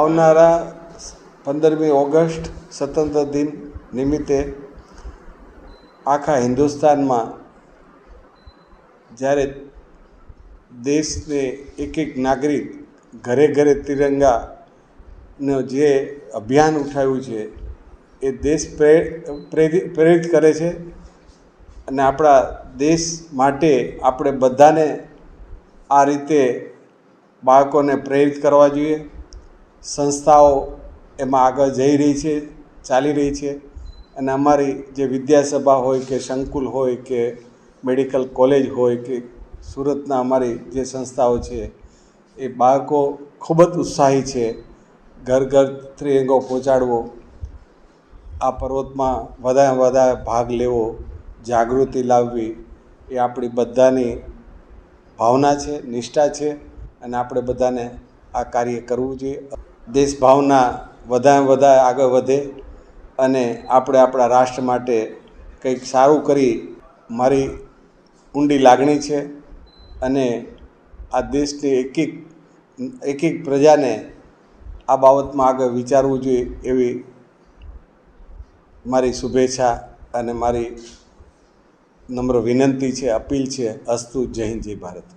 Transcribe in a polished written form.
આવનારા 15મી ઓગસ્ટ સ્વતંત્ર દિન નિમિત્તે આખા હિન્દુસ્તાનમાં જ્યારે દેશને એક એક નાગરિક ઘરે ઘરે તિરંગાનો જે અભિયાન ઉઠાવ્યું છે એ દેશ પ્રેરિત કરે છે અને આપણા દેશ માટે આપણે બધાને આ રીતે બાળકોને પ્રેરિત કરવા જોઈએ. સંસ્થાઓ એમાં આગળ જઈ રહી છે, ચાલી રહી છે અને અમારી જે વિદ્યાસભા હોય કે સંકુલ હોય કે મેડિકલ કોલેજ હોય કે સુરતના અમારી જે સંસ્થાઓ છે એ બાળકો ખૂબ જ ઉત્સાહી છે. ઘર ઘર ત્રિરંગો પહોંચાડવો, આ પર્વતમાં વધારે વધારે ભાગ લેવો, જાગૃતિ લાવવી એ આપણી બધાની ભાવના છે, નિષ્ઠા છે અને આપણે બધાને આ કાર્ય કરવું જોઈએ. દેશભાવના વધારે વધારે આગળ વધે અને આપણે આપણા રાષ્ટ્ર માટે કંઈક સારું કરી મારી ઊંડી લાગણી છે અને આ દેશની એક એક પ્રજાને આ બાબતમાં આગળ વિચારવું જોઈએ એવી મારી શુભેચ્છા અને મારી નમ્ર વિનંતી છે, અપીલ છે. અસ્તુ. જય હિન્દ, જય ભારત.